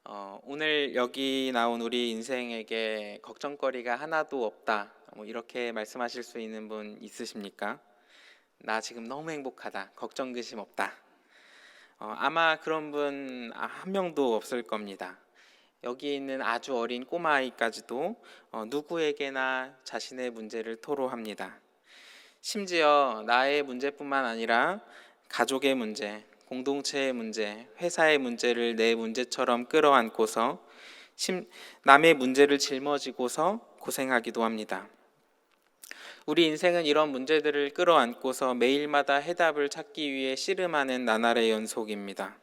오늘 여기 나온 우리 인생에게 걱정거리가 하나도 없다. 이렇게 말씀하실 수 있는 분 있으십니까? 나 지금 너무 행복하다. 걱정 근심 없다. 아마 그런 분 한 명도 없을 겁니다. 여기 있는 아주 어린 꼬마아이까지도 누구에게나 자신의 문제를 토로합니다. 심지어 나의 문제뿐만 아니라 가족의 문제, 공동체의 문제, 회사의 문제를 내 문제처럼 끌어안고서 남의 문제를 짊어지고서 고생하기도 합니다. 우리 인생은 이런 문제들을 끌어안고서 매일마다 해답을 찾기 위해 씨름하는 나날의 연속입니다.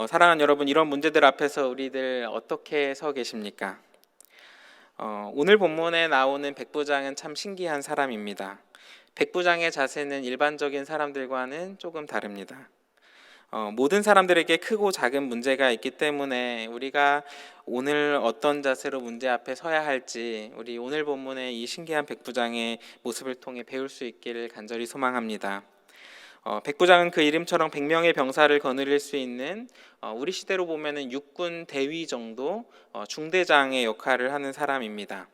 사랑하는 여러분, 이런 문제들 앞에서 우리들 어떻게 서 계십니까? 오늘 본문에 나오는 백부장은 참 신기한 사람입니다. 백부장의 자세는 일반적인 사람들과는 조금 다릅니다. 모든 사람들에게 크고 작은 문제가 있기 때문에 우리가 오늘 어떤 자세로 문제 앞에 서야 할지 우리 오늘 본문의 이 신기한 백부장의 모습을 통해 배울 수 있기를 간절히 소망합니다. 백부장은 그 이름처럼 100명의 병사를 거느릴 수 있는 우리 시대로 보면은 육군 대위 정도 중대장의 역할을 하는 사람입니다.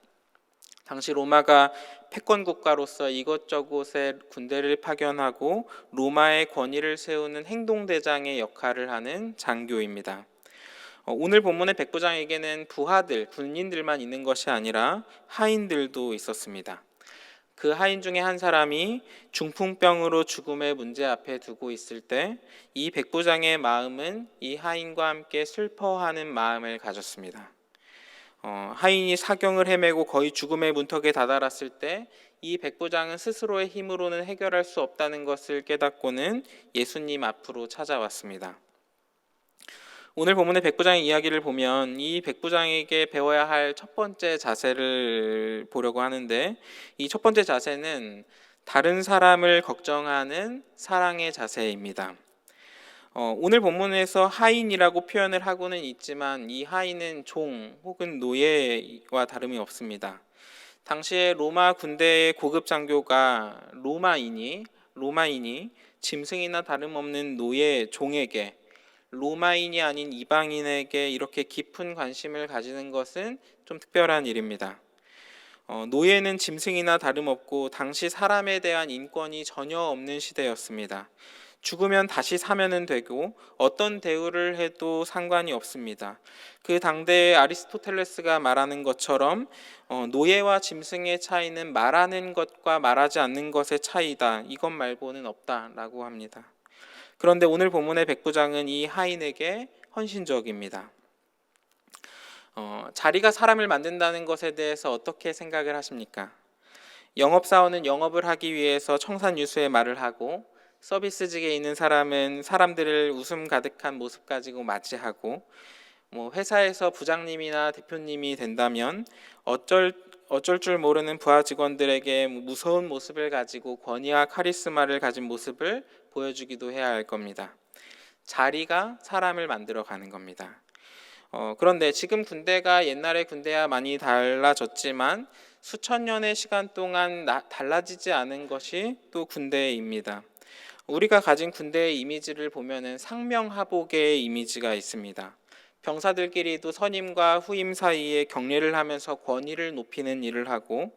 당시 로마가 패권 국가로서 이것저것에 군대를 파견하고 로마의 권위를 세우는 행동대장의 역할을 하는 장교입니다. 오늘 본문의 백부장에게는 부하들, 군인들만 있는 것이 아니라 하인들도 있었습니다. 그 하인 중에 한 사람이 중풍병으로 죽음의 문제 앞에 두고 있을 때 이 백부장의 마음은 이 하인과 함께 슬퍼하는 마음을 가졌습니다. 하인이 사경을 헤매고 거의 죽음의 문턱에 다다랐을 때 이 백부장은 스스로의 힘으로는 해결할 수 없다는 것을 깨닫고는 예수님 앞으로 찾아왔습니다. 오늘 본문의 백부장의 이야기를 보면 이 백부장에게 배워야 할 첫 번째 자세를 보려고 하는데, 이 첫 번째 자세는 다른 사람을 걱정하는 사랑의 자세입니다. 오늘 본문에서 하인이라고 표현을 하고는 있지만 이 하인은 종 혹은 노예와 다름이 없습니다. 당시에 로마 군대의 고급 장교가 로마인이 짐승이나 다름없는 노예 종에게, 로마인이 아닌 이방인에게 이렇게 깊은 관심을 가지는 것은 좀 특별한 일입니다. 노예는 짐승이나 다름없고 당시 사람에 대한 인권이 전혀 없는 시대였습니다. 죽으면 다시 사면은 되고 어떤 대우를 해도 상관이 없습니다. 그 당대의 아리스토텔레스가 말하는 것처럼 노예와 짐승의 차이는 말하는 것과 말하지 않는 것의 차이다. 이것 말고는 없다라고 합니다. 그런데 오늘 본문의 백부장은 이 하인에게 헌신적입니다. 자리가 사람을 만든다는 것에 대해서 어떻게 생각을 하십니까? 영업사원은 영업을 하기 위해서 청산유수의 말을 하고, 서비스직에 있는 사람은 사람들을 웃음 가득한 모습 가지고 맞이하고, 회사에서 부장님이나 대표님이 된다면 어쩔 줄 모르는 부하 직원들에게 무서운 모습을 가지고 권위와 카리스마를 가진 모습을 보여주기도 해야 할 겁니다. 자리가 사람을 만들어 가는 겁니다. 그런데 지금 군대가 옛날의 군대와 많이 달라졌지만 수천 년의 시간 동안 달라지지 않은 것이 또 군대입니다. 우리가 가진 군대의 이미지를 보면은 상명하복의 이미지가 있습니다. 병사들끼리도 선임과 후임 사이에 격려를 하면서 권위를 높이는 일을 하고,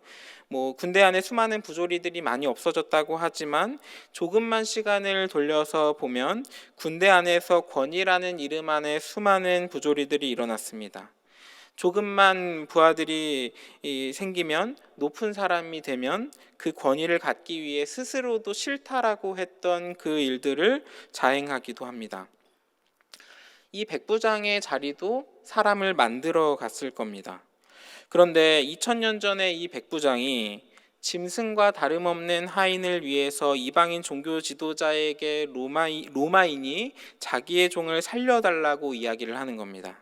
군대 안에 수많은 부조리들이 많이 없어졌다고 하지만 조금만 시간을 돌려서 보면 군대 안에서 권위라는 이름 안에 수많은 부조리들이 일어났습니다. 조금만 부하들이 생기면, 높은 사람이 되면 그 권위를 갖기 위해 스스로도 싫다라고 했던 그 일들을 자행하기도 합니다. 이 백부장의 자리도 사람을 만들어 갔을 겁니다. 그런데 2000년 전에 이 백부장이 짐승과 다름없는 하인을 위해서 이방인 종교 지도자에게 로마인이 자기의 종을 살려달라고 이야기를 하는 겁니다.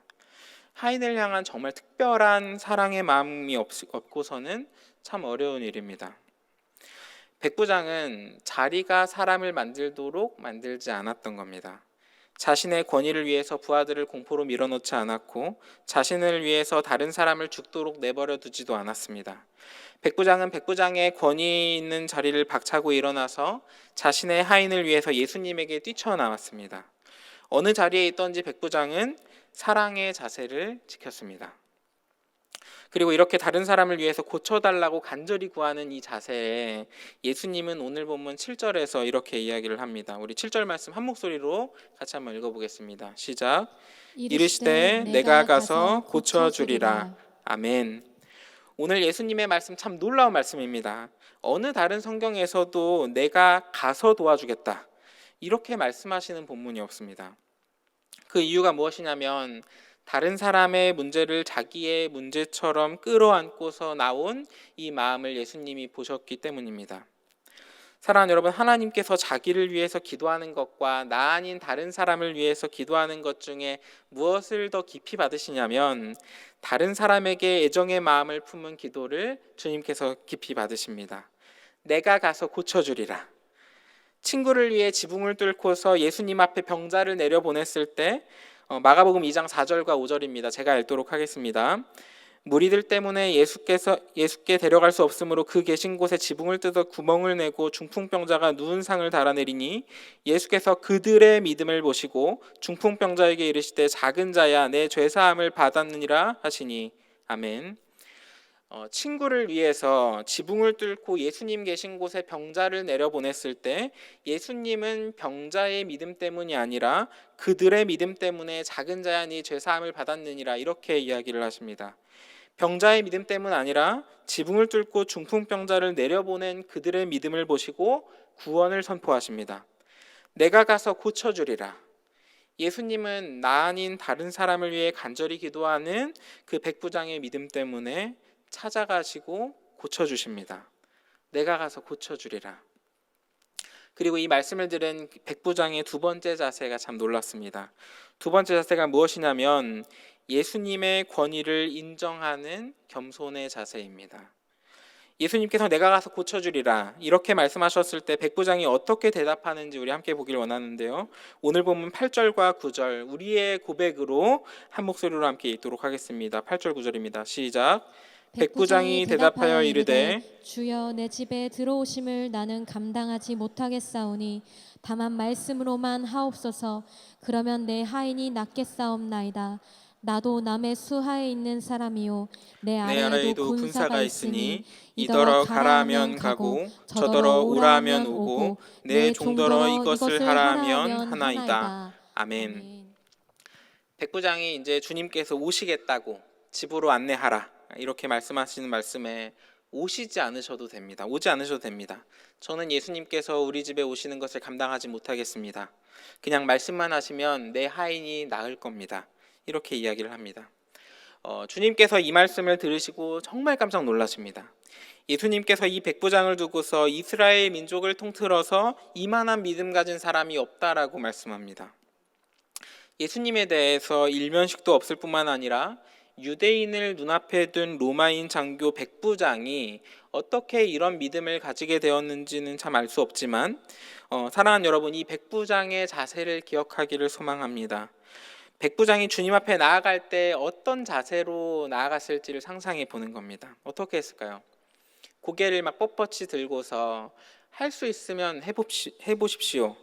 하인을 향한 정말 특별한 사랑의 마음이 없고서는 참 어려운 일입니다. 백부장은 자리가 사람을 만들도록 만들지 않았던 겁니다. 자신의 권위를 위해서 부하들을 공포로 밀어넣지 않았고, 자신을 위해서 다른 사람을 죽도록 내버려 두지도 않았습니다. 백부장은 백부장의 권위 있는 자리를 박차고 일어나서 자신의 하인을 위해서 예수님에게 뛰쳐나왔습니다. 어느 자리에 있던지 백부장은 사랑의 자세를 지켰습니다. 그리고 이렇게 다른 사람을 위해서 고쳐달라고 간절히 구하는 이 자세에 예수님은 오늘 본문 7절에서 이렇게 이야기를 합니다. 우리 7절 말씀 한 목소리로 같이 한번 읽어보겠습니다. 시작. 이르시되 내가 가서 고쳐주리라. 아멘. 오늘 예수님의 말씀 참 놀라운 말씀입니다. 어느 다른 성경에서도 내가 가서 도와주겠다 이렇게 말씀하시는 본문이 없습니다. 그 이유가 무엇이냐면 다른 사람의 문제를 자기의 문제처럼 끌어안고서 나온 이 마음을 예수님이 보셨기 때문입니다. 사랑하는 여러분, 하나님께서 자기를 위해서 기도하는 것과 나 아닌 다른 사람을 위해서 기도하는 것 중에 무엇을 더 깊이 받으시냐면 다른 사람에게 애정의 마음을 품은 기도를 주님께서 깊이 받으십니다. 내가 가서 고쳐주리라. 친구를 위해 지붕을 뚫고서 예수님 앞에 병자를 내려보냈을 때 마가복음 2장 4절과 5절입니다. 제가 읽도록 하겠습니다. 무리들 때문에 예수께 데려갈 수 없으므로 그 계신 곳에 지붕을 뜯어 구멍을 내고 중풍병자가 누운 상을 달아내리니 예수께서 그들의 믿음을 보시고 중풍병자에게 이르시되 작은 자야 내 죄사함을 받았느니라 하시니 아멘. 친구를 위해서 지붕을 뚫고 예수님 계신 곳에 병자를 내려보냈을 때 예수님은 병자의 믿음 때문이 아니라 그들의 믿음 때문에 작은 자야 네 죄사함을 받았느니라 이렇게 이야기를 하십니다. 병자의 믿음 때문 아니라 지붕을 뚫고 중풍병자를 내려보낸 그들의 믿음을 보시고 구원을 선포하십니다. 내가 가서 고쳐주리라. 예수님은 나 아닌 다른 사람을 위해 간절히 기도하는 그 백부장의 믿음 때문에 찾아가시고 고쳐주십니다. 내가 가서 고쳐주리라. 그리고 이 말씀을 들은 백부장의 두 번째 자세가 참 놀랐습니다. 두 번째 자세가 무엇이냐면 예수님의 권위를 인정하는 겸손의 자세입니다. 예수님께서 내가 가서 고쳐주리라 이렇게 말씀하셨을 때 백부장이 어떻게 대답하는지 우리 함께 보길 원하는데요. 오늘 본문 8절과 9절 우리의 고백으로 한 목소리로 함께 읽도록 하겠습니다. 8절 9절입니다. 시작. 백부장이 대답하여 이르되 주여 내 집에 들어오심을 나는 감당하지 못하겠사오니 다만 말씀으로만 하옵소서. 그러면 내 하인이 낫겠사옵나이다. 나도 남의 수하에 있는 사람이요 내 아래에도 군사가 있으니 이더러 가라 하면 가고 저더러 오라 하면 오고 내 종더러 이것을 하라 하면 하나이다. 아멘. 백부장이 이제 주님께서 오시겠다고 집으로 안내하라 이렇게 말씀하시는 말씀에 오시지 않으셔도 됩니다. 오지 않으셔도 됩니다. 저는 예수님께서 우리 집에 오시는 것을 감당하지 못하겠습니다. 그냥 말씀만 하시면 내 하인이 나을 겁니다. 이렇게 이야기를 합니다. 주님께서 이 말씀을 들으시고 정말 깜짝 놀라십니다. 예수님께서 이 백부장을 두고서 이스라엘 민족을 통틀어서 이만한 믿음 가진 사람이 없다라고 말씀합니다. 예수님에 대해서 일면식도 없을 뿐만 아니라 유대인을 눈앞에 둔 로마인 장교 백부장이 어떻게 이런 믿음을 가지게 되었는지는 참 알 수 없지만 사랑하는 여러분, 이 백부장의 자세를 기억하기를 소망합니다. 백부장이 주님 앞에 나아갈 때 어떤 자세로 나아갔을지를 상상해 보는 겁니다. 어떻게 했을까요? 고개를 막 뻣뻣이 들고서 할 수 있으면 해보십시오.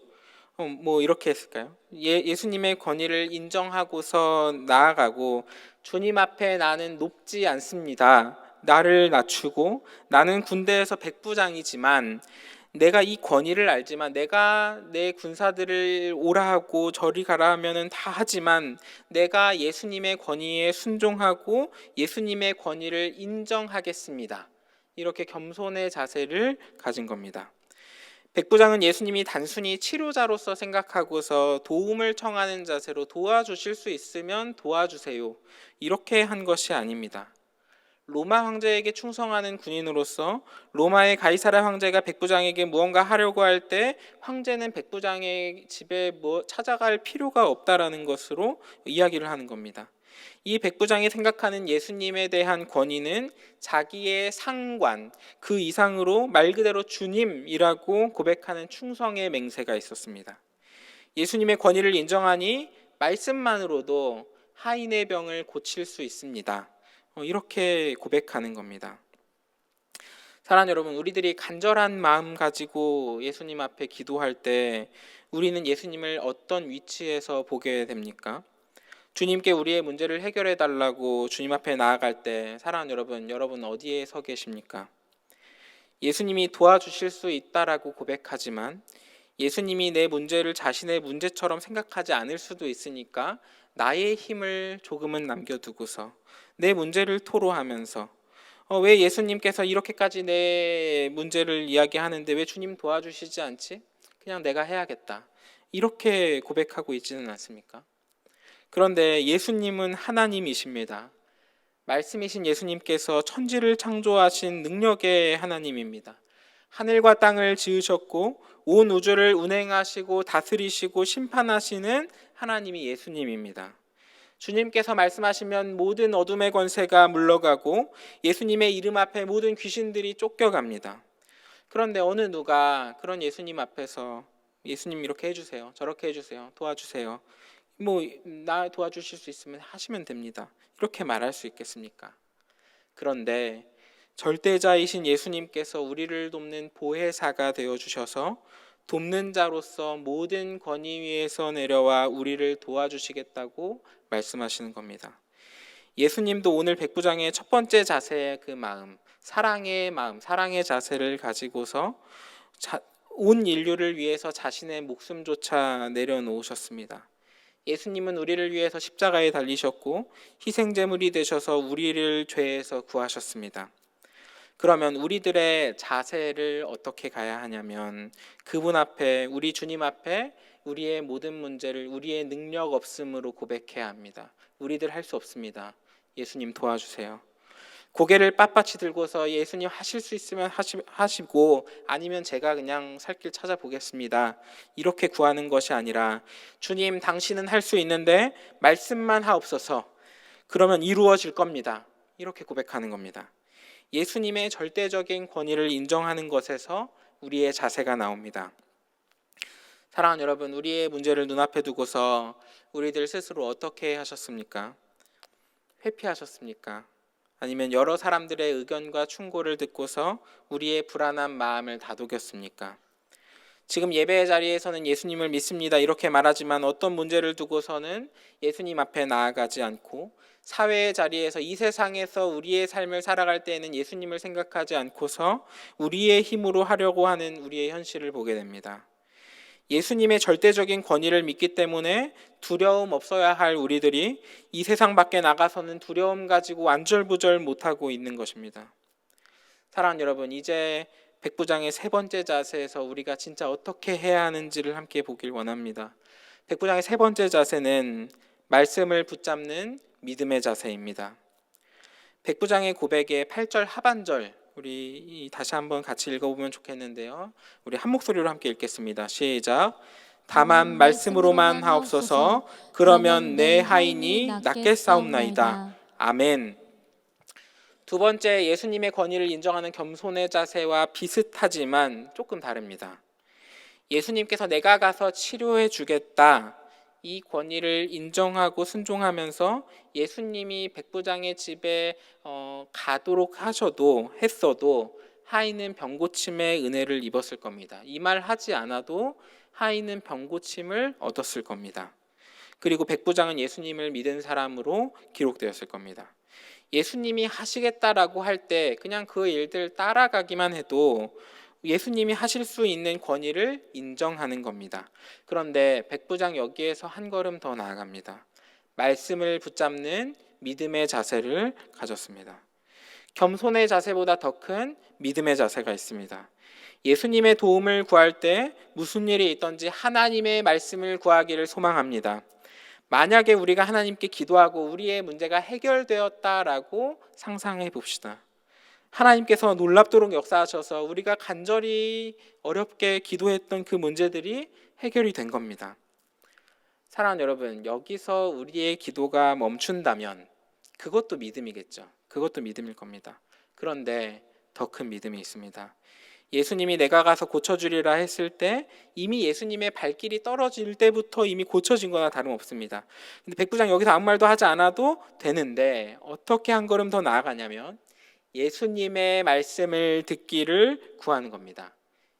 뭐 이렇게 했을까요? 예수님의 권위를 인정하고서 나아가고 주님 앞에 나는 높지 않습니다. 나를 낮추고 나는 군대에서 백부장이지만 내가 이 권위를 알지만 내가 내 군사들을 오라 하고 저리 가라 하면은 다 하지만 내가 예수님의 권위에 순종하고 예수님의 권위를 인정하겠습니다. 이렇게 겸손의 자세를 가진 겁니다. 백부장은 예수님이 단순히 치료자로서 생각하고서 도움을 청하는 자세로 도와주실 수 있으면 도와주세요. 이렇게 한 것이 아닙니다. 로마 황제에게 충성하는 군인으로서 로마의 가이사랴 황제가 백부장에게 무언가 하려고 할 때 황제는 백부장의 집에 찾아갈 필요가 없다라는 것으로 이야기를 하는 겁니다. 이 백부장이 생각하는 예수님에 대한 권위는 자기의 상관, 그 이상으로 말 그대로 주님이라고 고백하는 충성의 맹세가 있었습니다. 예수님의 권위를 인정하니 말씀만으로도 하인의 병을 고칠 수 있습니다. 이렇게 고백하는 겁니다. 사랑하는 여러분, 우리들이 간절한 마음 가지고 예수님 앞에 기도할 때 우리는 예수님을 어떤 위치에서 보게 됩니까? 주님께 우리의 문제를 해결해 달라고 주님 앞에 나아갈 때 사랑하는 여러분 어디에 서 계십니까? 예수님이 도와주실 수 있다라고 고백하지만 예수님이 내 문제를 자신의 문제처럼 생각하지 않을 수도 있으니까 나의 힘을 조금은 남겨두고서 내 문제를 토로하면서 왜 예수님께서 이렇게까지 내 문제를 이야기하는데 왜 주님 도와주시지 않지? 그냥 내가 해야겠다. 이렇게 고백하고 있지는 않습니까? 그런데 예수님은 하나님이십니다. 말씀이신 예수님께서 천지를 창조하신 능력의 하나님입니다. 하늘과 땅을 지으셨고 온 우주를 운행하시고 다스리시고 심판하시는 하나님이 예수님입니다. 주님께서 말씀하시면 모든 어둠의 권세가 물러가고 예수님의 이름 앞에 모든 귀신들이 쫓겨갑니다. 그런데 어느 누가 그런 예수님 앞에서 예수님 이렇게 해주세요, 저렇게 해주세요, 도와주세요, 나 도와주실 수 있으면 하시면 됩니다, 이렇게 말할 수 있겠습니까? 그런데 절대자이신 예수님께서 우리를 돕는 보혜사가 되어주셔서 돕는 자로서 모든 권위 위에서 내려와 우리를 도와주시겠다고 말씀하시는 겁니다. 예수님도 오늘 백부장의 첫 번째 자세의 그 마음, 사랑의 자세를 가지고서 온 인류를 위해서 자신의 목숨조차 내려놓으셨습니다. 예수님은 우리를 위해서 십자가에 달리셨고 희생제물이 되셔서 우리를 죄에서 구하셨습니다. 그러면 우리들의 자세를 어떻게 가야 하냐면 그분 앞에, 우리 주님 앞에 우리의 모든 문제를 우리의 능력 없음으로 고백해야 합니다. 우리들 할 수 없습니다. 예수님 도와주세요. 고개를 빳빳이 들고서 예수님 하실 수 있으면 하시고 아니면 제가 그냥 살 길 찾아보겠습니다, 이렇게 구하는 것이 아니라 주님 당신은 할 수 있는데 말씀만 하옵소서, 그러면 이루어질 겁니다, 이렇게 고백하는 겁니다. 예수님의 절대적인 권위를 인정하는 것에서 우리의 자세가 나옵니다. 사랑하는 여러분, 우리의 문제를 눈앞에 두고서 우리들 스스로 어떻게 하셨습니까? 회피하셨습니까? 아니면 여러 사람들의 의견과 충고를 듣고서 우리의 불안한 마음을 다독였습니까? 지금 예배의 자리에서는 예수님을 믿습니다 이렇게 말하지만 어떤 문제를 두고서는 예수님 앞에 나아가지 않고 사회의 자리에서 이 세상에서 우리의 삶을 살아갈 때에는 예수님을 생각하지 않고서 우리의 힘으로 하려고 하는 우리의 현실을 보게 됩니다. 예수님의 절대적인 권위를 믿기 때문에 두려움 없어야 할 우리들이 이 세상 밖에 나가서는 두려움 가지고 안절부절 못하고 있는 것입니다. 사랑하는 여러분, 이제 백부장의 세 번째 자세에서 우리가 진짜 어떻게 해야 하는지를 함께 보길 원합니다. 백부장의 세 번째 자세는 말씀을 붙잡는 믿음의 자세입니다. 백부장의 고백의 8절 하반절 우리 다시 한번 같이 읽어보면 좋겠는데요. 우리 한 목소리로 함께 읽겠습니다. 시작. 다만 말씀으로만 하옵소서. 그러면 내 하인이 낫겠사옵나이다. 아멘. 두 번째, 예수님의 권위를 인정하는 겸손의 자세와 비슷하지만 조금 다릅니다. 예수님께서 내가 가서 치료해 주겠다, 이 권위를 인정하고 순종하면서 예수님이 백부장의 집에 가도록 했어도 하인은 병고침의 은혜를 입었을 겁니다. 이 말 하지 않아도 하인은 병고침을 얻었을 겁니다. 그리고 백부장은 예수님을 믿은 사람으로 기록되었을 겁니다. 예수님이 하시겠다라고 할 때 그냥 그 일들 따라가기만 해도 예수님이 하실 수 있는 권위를 인정하는 겁니다. 그런데 백부장 여기에서 한 걸음 더 나아갑니다. 말씀을 붙잡는 믿음의 자세를 가졌습니다. 겸손의 자세보다 더 큰 믿음의 자세가 있습니다. 예수님의 도움을 구할 때 무슨 일이 있든지 하나님의 말씀을 구하기를 소망합니다. 만약에 우리가 하나님께 기도하고 우리의 문제가 해결되었다라고 상상해 봅시다. 하나님께서 놀랍도록 역사하셔서 우리가 간절히 어렵게 기도했던 그 문제들이 해결이 된 겁니다. 사랑하는 여러분, 여기서 우리의 기도가 멈춘다면 그것도 믿음이겠죠. 그것도 믿음일 겁니다. 그런데 더 큰 믿음이 있습니다. 예수님이 내가 가서 고쳐주리라 했을 때 이미 예수님의 발길이 떨어질 때부터 이미 고쳐진 거나 다름없습니다. 근데 백부장 여기서 아무 말도 하지 않아도 되는데 어떻게 한 걸음 더 나아가냐면 예수님의 말씀을 듣기를 구하는 겁니다.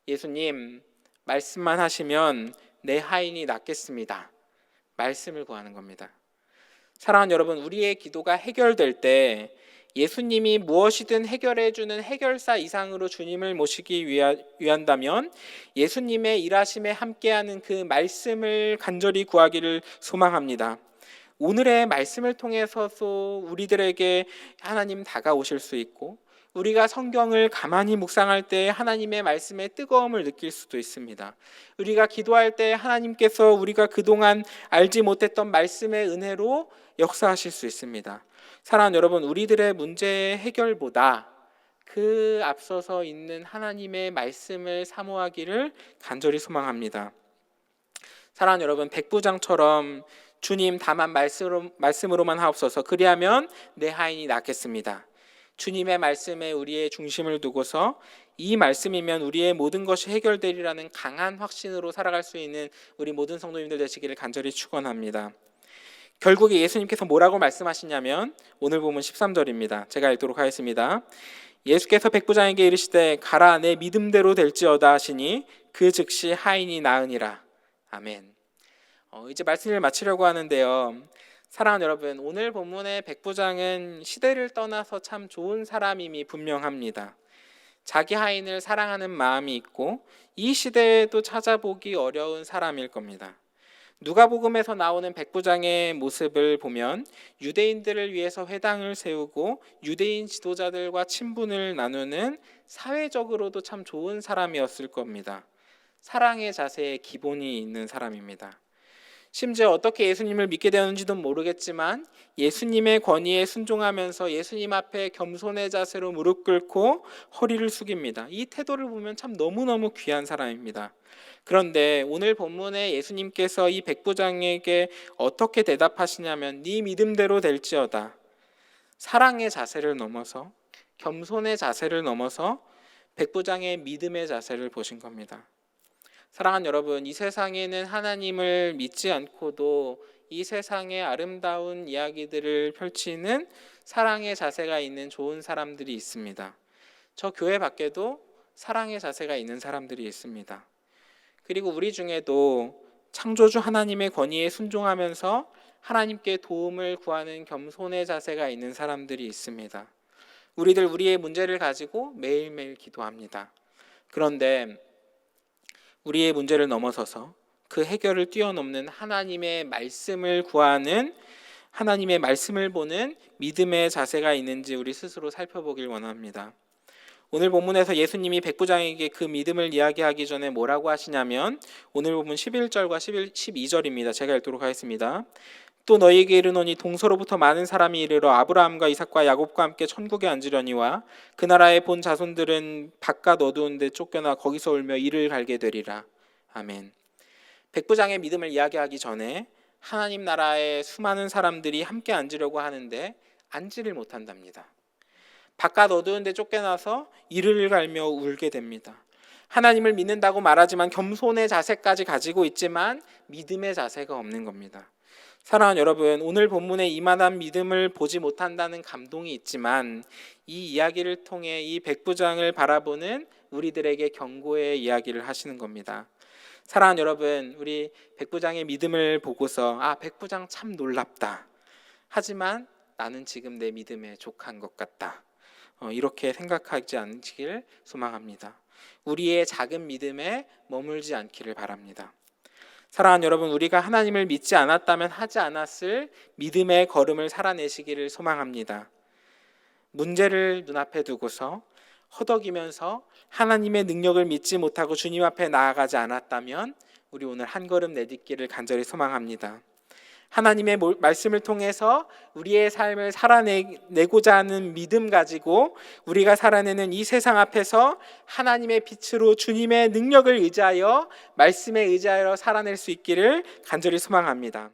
예수님, 말씀만 하시면 내 하인이 낫겠습니다. 말씀을 구하는 겁니다. 사랑하는 여러분, 우리의 기도가 해결될 때 예수님이 무엇이든 해결해 주는 해결사 이상으로 주님을 모시기 위한다면 예수님의 일하심에 함께하는 그 말씀을 간절히 구하기를 소망합니다. 오늘의 말씀을 통해서도 우리들에게 하나님 다가오실 수 있고, 우리가 성경을 가만히 묵상할 때 하나님의 말씀의 뜨거움을 느낄 수도 있습니다. 우리가 기도할 때 하나님께서 우리가 그동안 알지 못했던 말씀의 은혜로 역사하실 수 있습니다. 사랑하는 여러분, 우리들의 문제 해결보다 그 앞서서 있는 하나님의 말씀을 사모하기를 간절히 소망합니다. 사랑하는 여러분, 백부장처럼 주님 다만 말씀으로만 하옵소서, 그리하면 내 하인이 낫겠습니다. 주님의 말씀에 우리의 중심을 두고서 이 말씀이면 우리의 모든 것이 해결되리라는 강한 확신으로 살아갈 수 있는 우리 모든 성도님들 되시기를 간절히 축원합니다. 결국에 예수님께서 뭐라고 말씀하시냐면 오늘 보면 13절입니다. 제가 읽도록 하겠습니다. 예수께서 백부장에게 이르시되 가라, 내 믿음대로 될지어다 하시니 그 즉시 하인이 나으니라. 아멘. 이제 말씀을 마치려고 하는데요. 사랑하는 여러분, 오늘 본문의 백부장은 시대를 떠나서 참 좋은 사람임이 분명합니다. 자기 하인을 사랑하는 마음이 있고 이 시대에도 찾아보기 어려운 사람일 겁니다. 누가복음에서 나오는 백부장의 모습을 보면 유대인들을 위해서 회당을 세우고 유대인 지도자들과 친분을 나누는 사회적으로도 참 좋은 사람이었을 겁니다. 사랑의 자세에 기본이 있는 사람입니다. 심지어 어떻게 예수님을 믿게 되었는지도 모르겠지만 예수님의 권위에 순종하면서 예수님 앞에 겸손의 자세로 무릎 꿇고 허리를 숙입니다. 이 태도를 보면 참 너무너무 귀한 사람입니다. 그런데 오늘 본문에 예수님께서 이 백부장에게 어떻게 대답하시냐면 네 믿음대로 될지어다. 사랑의 자세를 넘어서, 겸손의 자세를 넘어서 백부장의 믿음의 자세를 보신 겁니다. 사랑하는 여러분, 이 세상에는 하나님을 믿지 않고도 이 세상의 아름다운 이야기들을 펼치는 사랑의 자세가 있는 좋은 사람들이 있습니다. 저 교회 밖에도 사랑의 자세가 있는 사람들이 있습니다. 그리고 우리 중에도 창조주 하나님의 권위에 순종하면서 하나님께 도움을 구하는 겸손의 자세가 있는 사람들이 있습니다. 우리들 우리의 문제를 가지고 매일매일 기도합니다. 그런데 우리의 문제를 넘어서서 그 해결을 뛰어넘는 하나님의 말씀을 구하는, 하나님의 말씀을 보는 믿음의 자세가 있는지 우리 스스로 살펴보길 원합니다. 오늘 본문에서 예수님이 백부장에게 그 믿음을 이야기하기 전에 뭐라고 하시냐면 오늘 본문 11절과 12절입니다. 제가 읽도록 하겠습니다. 또 너희에게 이르노니 동서로부터 많은 사람이 이르러 아브라함과 이삭과 야곱과 함께 천국에 앉으려니와 그 나라의 본 자손들은 바깥 어두운 데 쫓겨나 거기서 울며 이를 갈게 되리라. 아멘. 백부장의 믿음을 이야기하기 전에 하나님 나라의 수많은 사람들이 함께 앉으려고 하는데 앉지를 못한답니다. 바깥 어두운 데 쫓겨나서 이를 갈며 울게 됩니다. 하나님을 믿는다고 말하지만 겸손의 자세까지 가지고 있지만 믿음의 자세가 없는 겁니다. 사랑하는 여러분, 오늘 본문에 이만한 믿음을 보지 못한다는 감동이 있지만 이 이야기를 통해 이 백부장을 바라보는 우리들에게 경고의 이야기를 하시는 겁니다. 사랑하는 여러분, 우리 백부장의 믿음을 보고서 백부장 참 놀랍다. 하지만 나는 지금 내 믿음에 족한 것 같다. 이렇게 생각하지 않기를 소망합니다. 우리의 작은 믿음에 머물지 않기를 바랍니다. 사랑하는 여러분, 우리가 하나님을 믿지 않았다면 하지 않았을 믿음의 걸음을 살아내시기를 소망합니다. 문제를 눈앞에 두고서 허덕이면서 하나님의 능력을 믿지 못하고 주님 앞에 나아가지 않았다면 우리 오늘 한 걸음 내딛기를 간절히 소망합니다. 하나님의 말씀을 통해서 우리의 삶을 살아내고자 하는 믿음 가지고 우리가 살아내는 이 세상 앞에서 하나님의 빛으로 주님의 능력을 의지하여 말씀에 의지하여 살아낼 수 있기를 간절히 소망합니다.